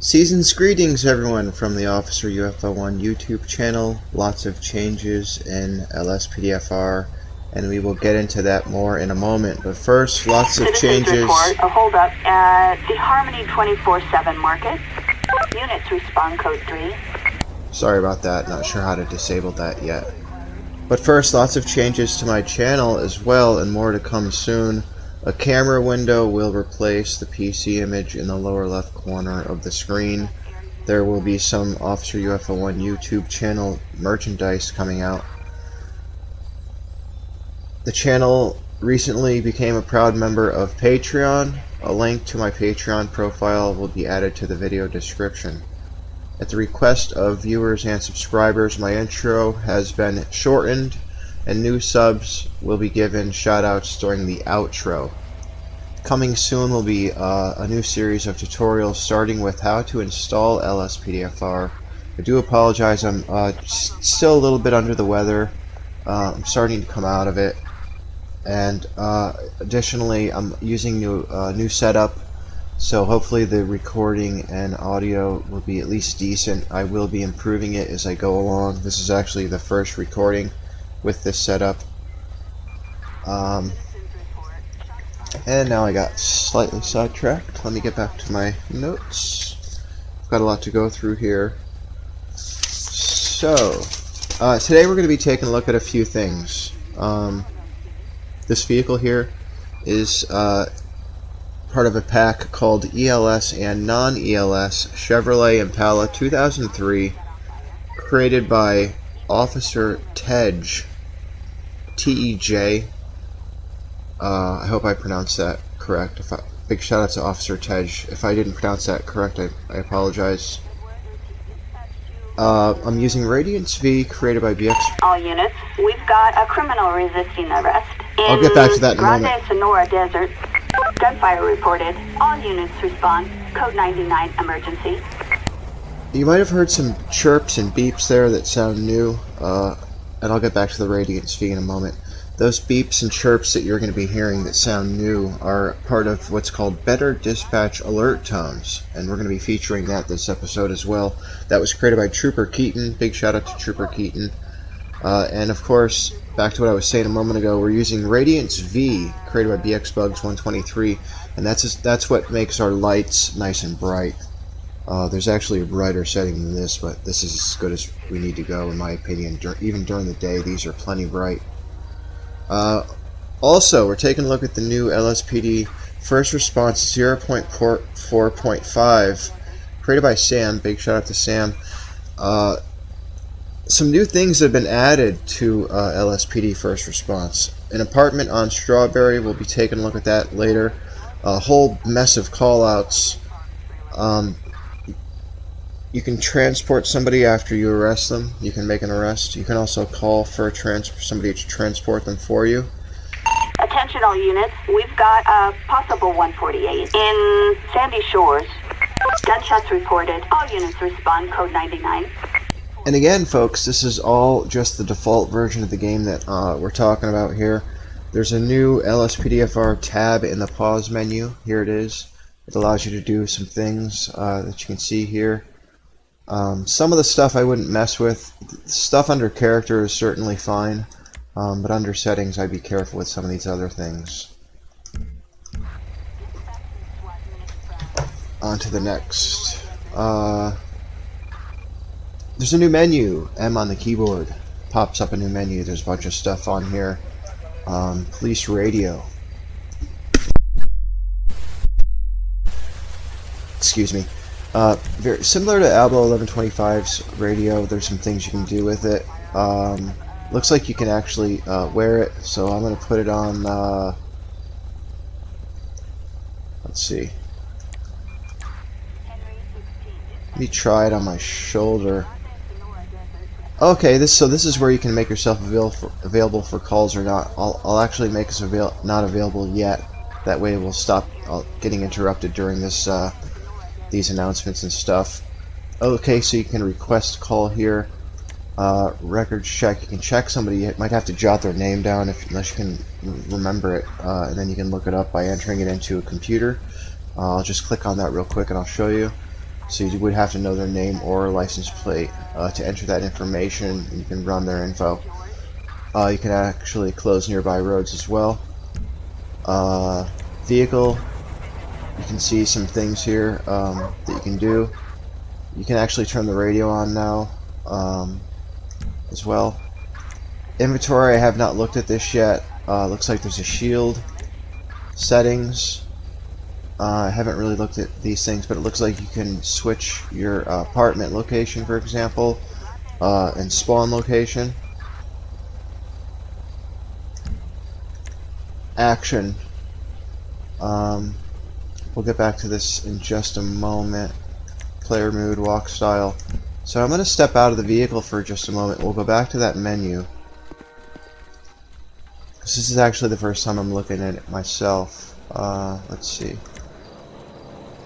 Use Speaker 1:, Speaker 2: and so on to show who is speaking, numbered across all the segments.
Speaker 1: Season's greetings, everyone, from the Officer UFO 1 YouTube channel. Lots of changes in LSPDFR, and we will get into that more in a moment. But first, lots of changes.
Speaker 2: Report a holdup at the Harmony 24/7 market. Units respond code 3.
Speaker 1: Sorry about that. Not sure how to disable that yet. But first, lots of changes to my channel as well, and more to come soon. A camera window will replace the PC image in the lower left corner of the screen. There will be some Officer UFO 1 YouTube channel merchandise coming out. The channel recently became a proud member of Patreon. A link to my Patreon profile will be added to the video description. At the request of viewers and subscribers, my intro has been shortened, and new subs will be given shoutouts during the outro. Coming soon will be a new series of tutorials starting with how to install LSPDFR. I do apologize, I'm still a little bit under the weather. I'm starting to come out of it, and additionally I'm using new setup, so hopefully the recording and audio will be at least decent. I will be improving it as I go along. This is actually the first recording with this setup. And now I got slightly sidetracked. Let me get back to my notes. I've got a lot to go through here. So, today we're going to be taking a look at a few things. This vehicle here is part of a pack called ELS and Non-ELS Chevrolet Impala 2003, created by Officer Tej, T-E-J. I hope I pronounced that correct. Big shout out to Officer Tej. If I didn't pronounce that correct, I apologize. I'm using Radiance V, created by BX.
Speaker 2: All units, we've got a criminal resisting arrest in
Speaker 1: I'll get back to that in a moment.
Speaker 2: Grande Sonora Desert. Gunfire reported. All units respond. Code 99 emergency.
Speaker 1: You might have heard some chirps and beeps there that sound new, and I'll get back to the Radiance V in a moment. Those beeps and chirps that you're going to be hearing that sound new are part of what's called Better Dispatch Alert Tones, and we're going to be featuring that this episode as well. That was created by Trooper Keaton. Big shout out to Trooper Keaton. And of course, back to what I was saying a moment ago, we're using Radiance V, created by BXBugs123, and that's what makes our lights nice and bright. There's actually a brighter setting than this, but this is as good as we need to go, in my opinion. Even during the day, these are plenty bright. Also, we're taking a look at the new LSPD First Response 0.4.5, created by Sam. Big shout out to Sam. Some new things have been added to LSPD First Response. An apartment on Strawberry, we'll be taking a look at that later. A whole mess of callouts. You can transport somebody after you arrest them. You can make an arrest. You can also call for somebody to transport them for you.
Speaker 2: Attention all units, we've got a possible 148 in Sandy Shores. Gunshots reported. All units respond. Code 99.
Speaker 1: And again, folks, this is all just the default version of the game that we're talking about here. There's a new LSPDFR tab in the pause menu. Here it is. It allows you to do some things that you can see here. Some of the stuff I wouldn't mess with. Stuff under character is certainly fine, but under settings I'd be careful with some of these other things. On to the next. There's a new menu. M on the keyboard. Pops up a new menu. There's a bunch of stuff on here. Police radio. Excuse me. Very similar to Albo 1125's radio. There's some things you can do with it. Looks like you can actually wear it, so I'm going to put it on, let's see. Let me try it on my shoulder. Okay, this is where you can make yourself available for calls or not. I'll actually make us not available yet. That way we'll stop getting interrupted during this these announcements and stuff. Okay, so you can request call here. Records check. You can check somebody. You might have to jot their name down unless you can remember it, and then you can look it up by entering it into a computer. I'll just click on that real quick and I'll show you. So you would have to know their name or license plate to enter that information. You can run their info. You can actually close nearby roads as well. Vehicle. You can see some things here that you can do. You can actually turn the radio on now as well. Inventory, I have not looked at this yet. Looks like there's a shield. Settings. I haven't really looked at these things, but it looks like you can switch your apartment location, for example, and spawn location. Action. We'll get back to this in just a moment. Player mood, walk style. So I'm going to step out of the vehicle for just a moment. We'll go back to that menu. This is actually the first time I'm looking at it myself. Let's see.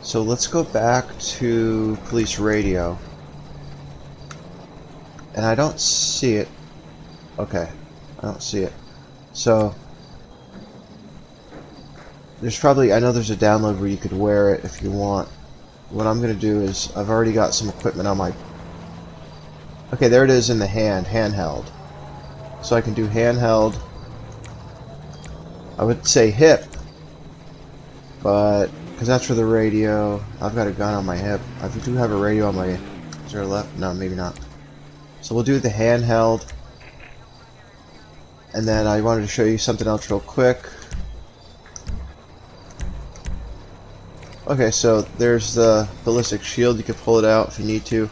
Speaker 1: So let's go back to police radio. And I don't see it. Okay, I don't see it. So there's probably, I know there's a download where you could wear it if you want. What I'm going to do is, I've already got some equipment on my... Okay, there it is in the handheld. So I can do handheld. I would say hip, but because that's for the radio. I've got a gun on my hip. I do have a radio on my... Is there a left? No, maybe not. So we'll do the handheld. And then I wanted to show you something else real quick. Okay, so there's the ballistic shield. You can pull it out if you need to.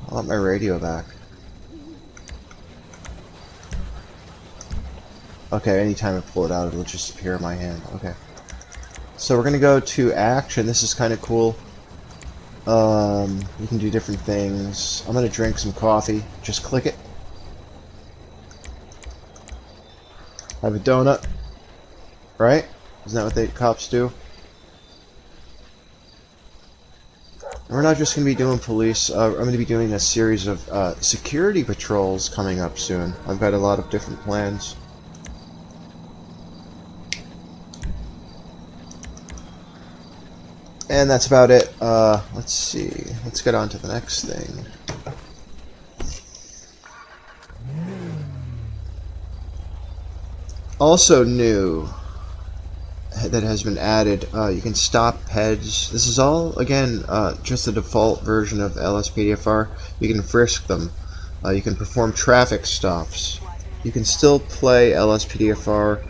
Speaker 1: I want my radio back. Okay, anytime I pull it out, it'll just appear in my hand. Okay. So we're gonna go to action. This is kind of cool. You can do different things. I'm gonna drink some coffee. Just click it. Have a donut. Right? Isn't that what the cops do? We're not just going to be doing police. I'm going to be doing a series of security patrols coming up soon. I've got a lot of different plans. And that's about it. Let's see. Let's get on to the next thing. Also new that has been added, you can stop PEDs. This is all, again, just the default version of LSPDFR. You can frisk them. You can perform traffic stops. You can still play LSPDFR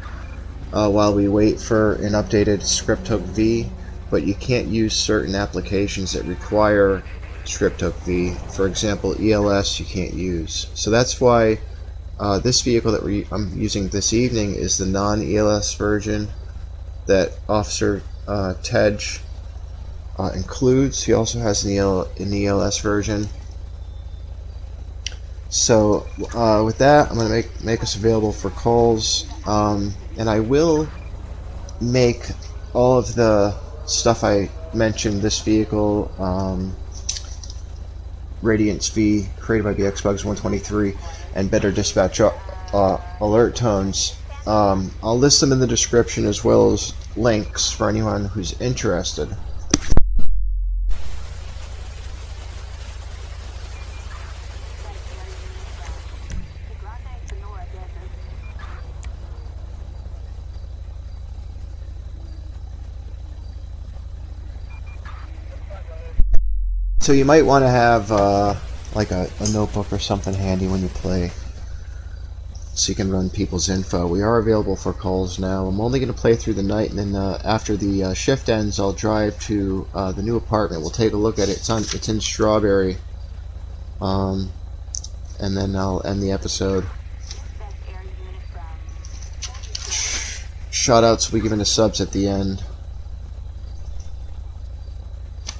Speaker 1: while we wait for an updated script hook V, but you can't use certain applications that require script hook V. For example, ELS you can't use. So that's why this vehicle that I'm using this evening is the non-ELS version that Officer Tej includes. He also has an ELS version. So with that, I'm going to make us available for calls, and I will make all of the stuff I mentioned, this vehicle, Radiance V, created by the Xbox 123, and Better Dispatch alert tones. I'll list them in the description as well as links for anyone who's interested. So you might want to have like a notebook or something handy when you play, so you can run people's info. We are available for calls now. I'm only going to play through the night, and then after the shift ends, I'll drive to the new apartment. We'll take a look at it. It's in Strawberry, and then I'll end the episode. Shoutouts will be given to subs at the end.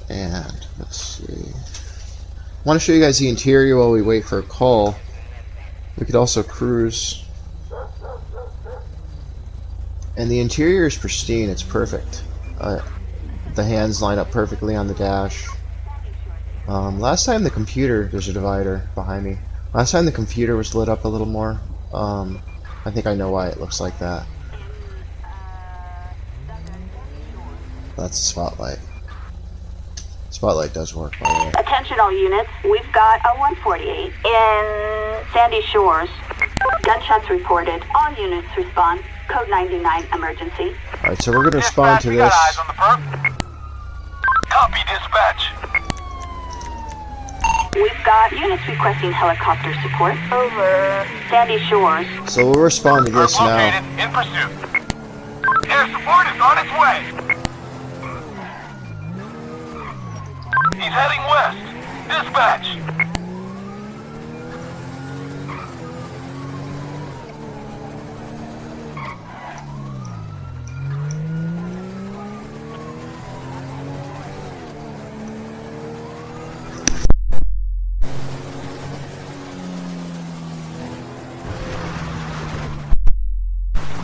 Speaker 1: And let's see. want to show you guys the interior while we wait for a call. We could also cruise. And the interior is pristine. It's perfect. The hands line up perfectly on the dash. Last time the computer, there's a divider behind me. Last time the computer was lit up a little more. I think I know why it looks like that. That's the spotlight. Spotlight does work, by the way.
Speaker 2: Attention all units, we've got a 148 in Sandy Shores. Gunshots reported. All units respond. Code 99 emergency.
Speaker 1: Alright, so we're going to respond to
Speaker 3: we
Speaker 1: this.
Speaker 3: got eyes on the perp. Copy, dispatch.
Speaker 2: We've got units requesting helicopter support. Over. Sandy Shores.
Speaker 1: So we'll respond to
Speaker 3: Perp
Speaker 1: this now.
Speaker 3: located, in pursuit. Air support is on its way. He's heading west. Dispatch.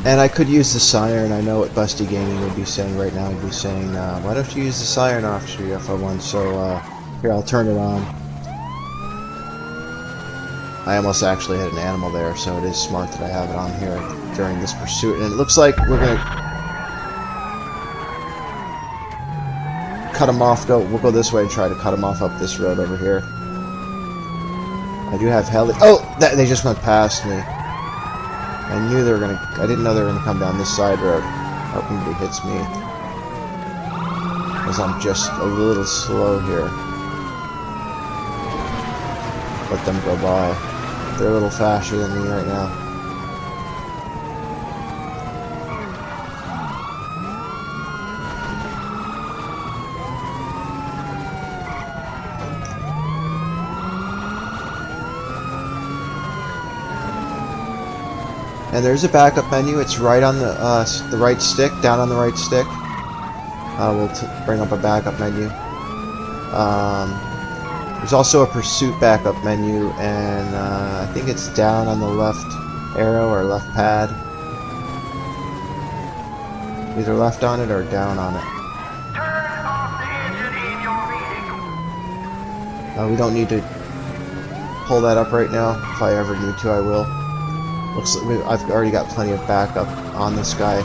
Speaker 1: And I could use the siren. I know what Busty Gaming would be saying right now. He'd be saying, why don't you use the siren officer UFO1? So, here, I'll turn it on. I almost actually had an animal there, so it is smart that I have it on here during this pursuit. And it looks like we're going to cut him off. We'll go this way and try to cut him off up this road over here. I do have heli. Oh! They just went past me. I knew they were gonna. I didn't know they were gonna come down this side road. Hoping he hits me, because I'm just a little slow here. Let them go by. They're a little faster than me right now. And there's a backup menu. It's right on the right stick, down on the right stick. We'll bring up a backup menu. There's also a pursuit backup menu, and I think it's down on the left arrow or left pad. Either left on it or down on it.
Speaker 3: Turn off the engine in your vehicle.
Speaker 1: We don't need to pull that up right now. If I ever need to, I will. Looks like I've already got plenty of backup on this guy.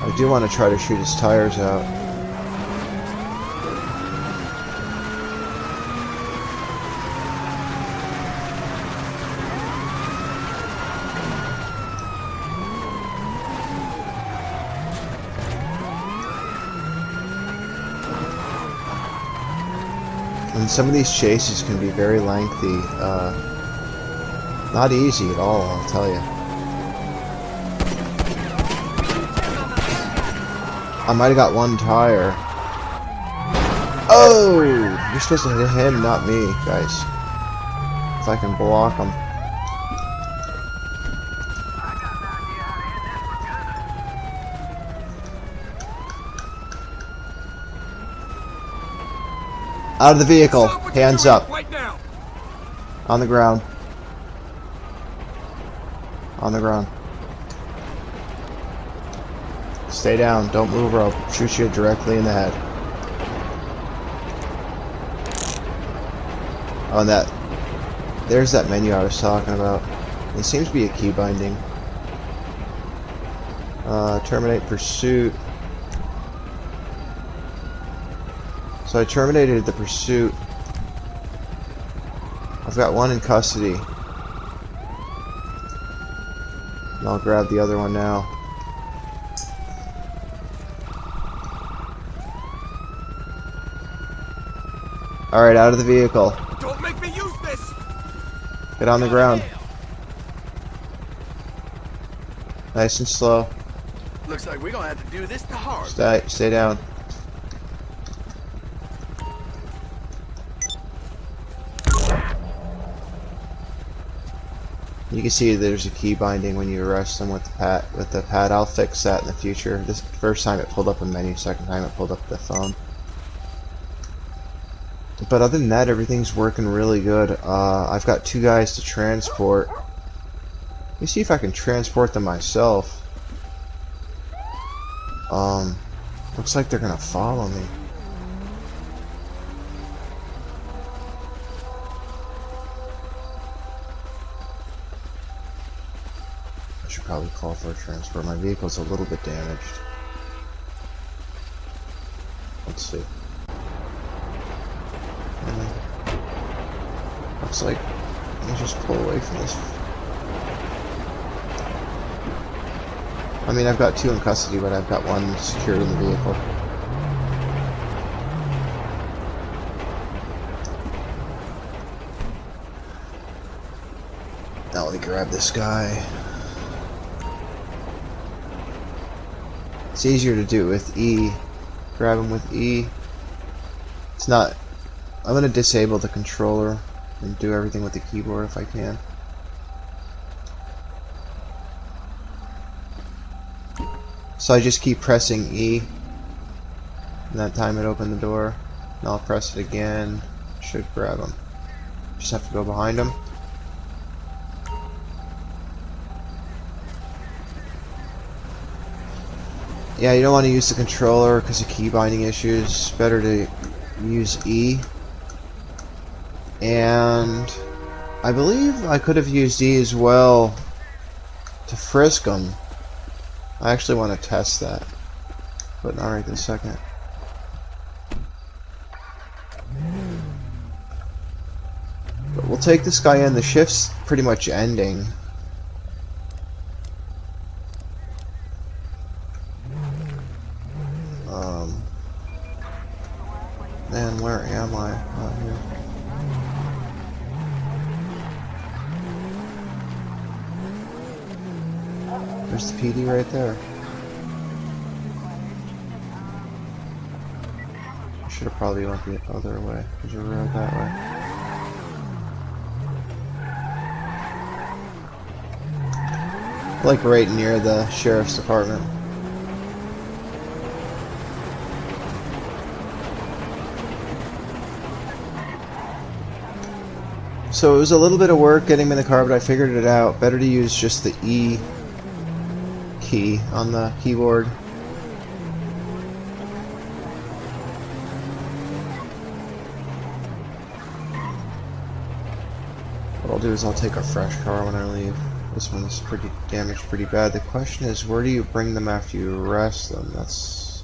Speaker 1: I do want to try to shoot his tires out. And some of these chases can be very lengthy. Not easy at all, I'll tell you. I might have got one tire. Oh! You're supposed to hit him, not me, guys. If I can block him. Out of the vehicle. Hands up. On the ground. On the ground. Stay down. Don't move or I'll shoot you directly in the head. Oh, and that... There's that menu I was talking about. It seems to be a key binding. Terminate pursuit. So I terminated the pursuit. I've got one in custody. And I'll grab the other one now. Alright, out of the vehicle.
Speaker 3: Don't make me use this.
Speaker 1: Get on the ground. Nice and slow.
Speaker 3: Looks like we're gonna have to do this the hard.
Speaker 1: Stay down. You can see there's a key binding when you arrest them with the pad. I'll fix that in the future. This first time it pulled up a menu, second time it pulled up the phone. But other than that, everything's working really good. I've got 2 guys to transport. Let me see if I can transport them myself. Looks like they're gonna follow me. I should probably call for a transport. My vehicle's a little bit damaged. Let's see. Looks like let me just pull away from this. I mean, I've got 2 in custody, but I've got 1 secured in the vehicle. Now let me grab this guy. It's easier to do it with E. Grab him with E. It's not... I'm going to disable the controller and do everything with the keyboard if I can. So I just keep pressing E, and that time it opened the door. And I'll press it again. Should grab him. Just have to go behind him. Yeah, you don't want to use the controller because of key binding issues. Better to use E. And I believe I could have used E as well to frisk him. I actually want to test that, but not right this second. But we'll take this guy in. The shift's pretty much ending. Man, where am I? Out here. There's the PD right there. I should have probably went the other way. Because you rode that way. Like right near the sheriff's department. So it was a little bit of work getting him in the car, but I figured it out. Better to use just the E key on the keyboard. What I'll do is I'll take a fresh car when I leave. This one's pretty damaged pretty bad. The question is, where do you bring them after you arrest them? That's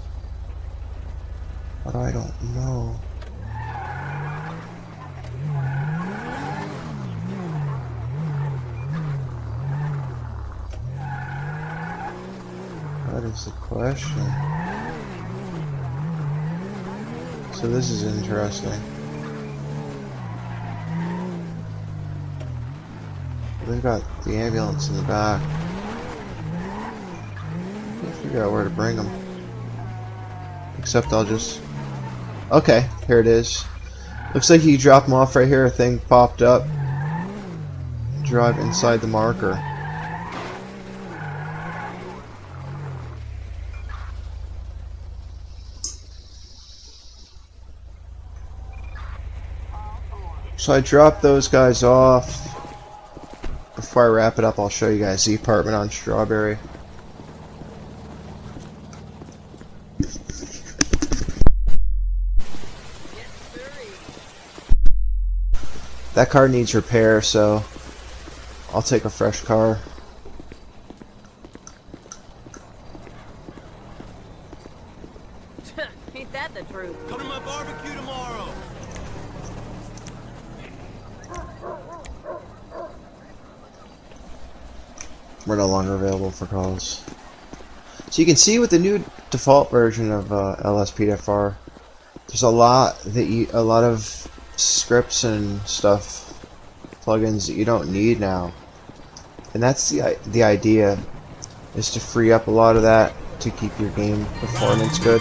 Speaker 1: what I don't know. That is the question. So this is interesting. They've got the ambulance in the back. Can't figure out where to bring them. Except I'll just... Okay, here it is. Looks like you drop them off right here. A thing popped up. Drive inside the marker. So I dropped those guys off. Before I wrap it up, I'll show you guys the apartment on Strawberry. That car needs repair, so I'll take a fresh car.
Speaker 4: Ain't that the truth?
Speaker 3: Come to my barbecue tomorrow.
Speaker 1: We're no longer available for calls. So you can see with the new default version of LSPDFR, there's a lot of scripts and stuff, plugins that you don't need now, and that's the idea, is to free up a lot of that to keep your game performance good.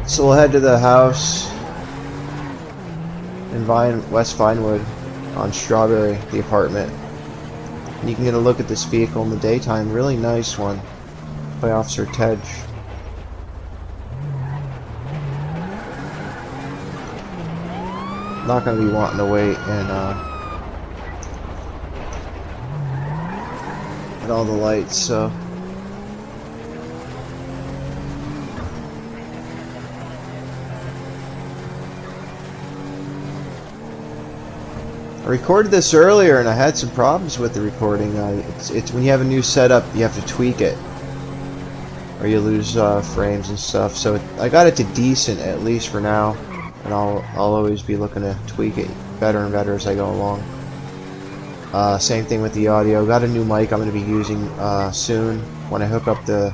Speaker 1: So we'll head to the house in West Vinewood on Strawberry, the apartment. And you can get a look at this vehicle in the daytime. Really nice one by Officer Tej. Not going to be wanting to wait and at all the lights, so I recorded this earlier and I had some problems with the recording. It's when you have a new setup, you have to tweak it, or you lose frames and stuff. So I got it to decent at least for now, and I'll always be looking to tweak it better and better as I go along. Same thing with the audio. Got a new mic I'm going to be using soon when I hook up the.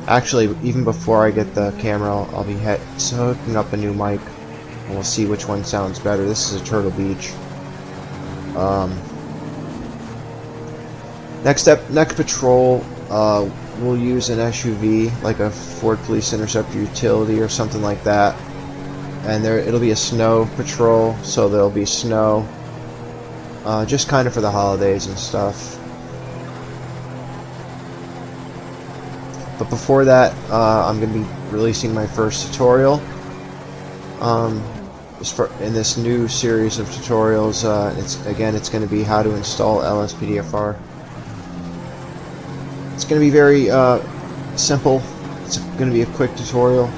Speaker 1: Actually, even before I get the camera, I'll be hooking up a new mic. And we'll see which one sounds better. This is a Turtle Beach. Next patrol, we'll use an SUV, like a Ford Police Interceptor Utility or something like that. And it'll be a snow patrol, so there'll be snow. Just kind of for the holidays and stuff. But before that, I'm going to be releasing my first tutorial. In this new series of tutorials, it's going to be how to install LSPDFR. It's going to be very simple. It's going to be a quick tutorial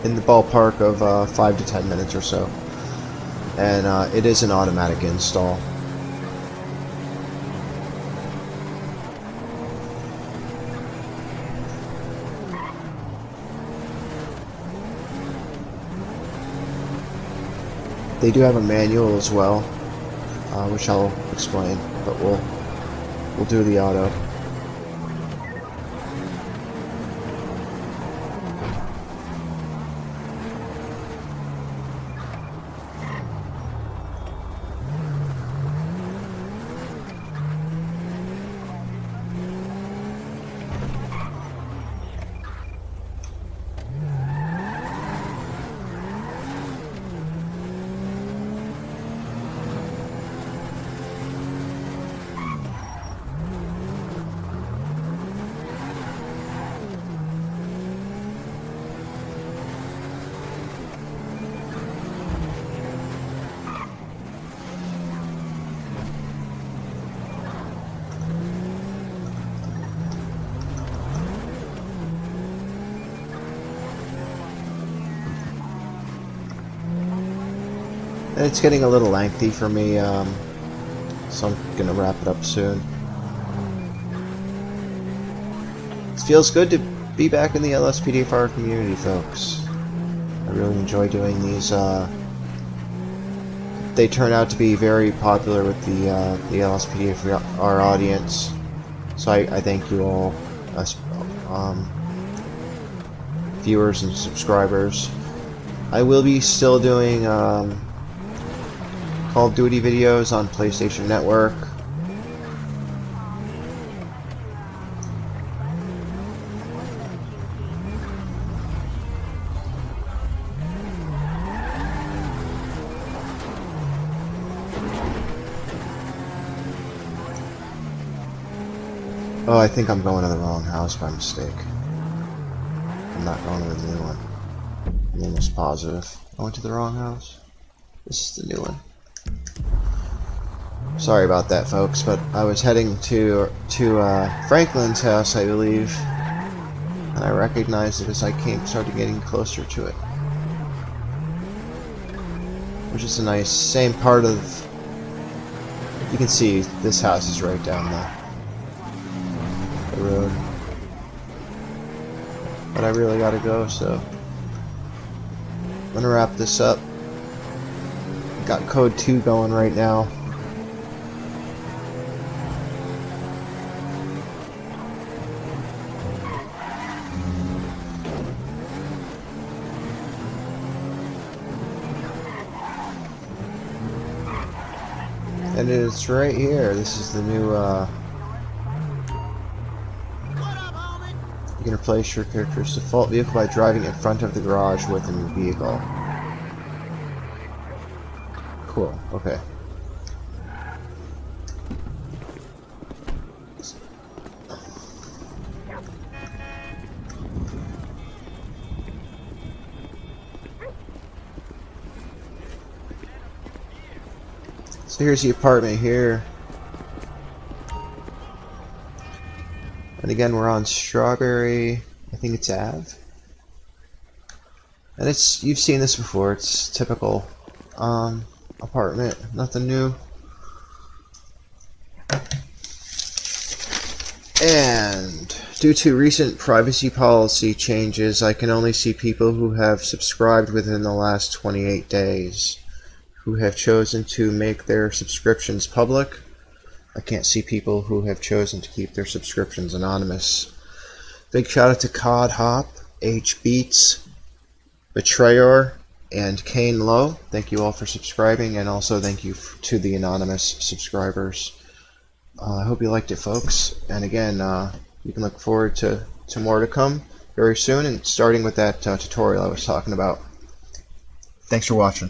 Speaker 1: in the ballpark of 5 to 10 minutes or so, and it is an automatic install. They do have a manual as well, which I'll explain, but we'll do the auto. It's getting a little lengthy for me, so I'm gonna wrap it up soon. It feels good to be back in the LSPDFR community, folks. I really enjoy doing these. They turn out to be very popular with the LSPDFR audience, so I thank you all, viewers and subscribers. I will be still doing Call of Duty videos on PlayStation Network. Oh, I think I'm going to the wrong house by mistake. I'm not going to the new one. I'm almost positive. I went to the wrong house. This is the new one. Sorry about that, folks, but I was heading to Franklin's house, I believe, and I recognized it as I started getting closer to it, which is a nice same part of. You can see this house is right down the road, but I really gotta go, so I'm gonna wrap this up. Got code 2 going right now. And it's right here. This is the new You can replace your character's default vehicle by driving in front of the garage with a new vehicle. Cool, okay. So here's the apartment here. And again, we're on Strawberry, I think it's Ave. And it's, you've seen this before, it's typical apartment, nothing new. And due to recent privacy policy changes, I can only see people who have subscribed within the last 28 days, who have chosen to make their subscriptions public. I can't see people who have chosen to keep their subscriptions anonymous. Big shout out to Cod Hop, H Beats, Betrayer, and Kane Low. Thank you all for subscribing, and also thank you to the anonymous subscribers. I hope you liked it, folks. And again, you can look forward to more to come very soon, and starting with that tutorial I was talking about. Thanks for watching.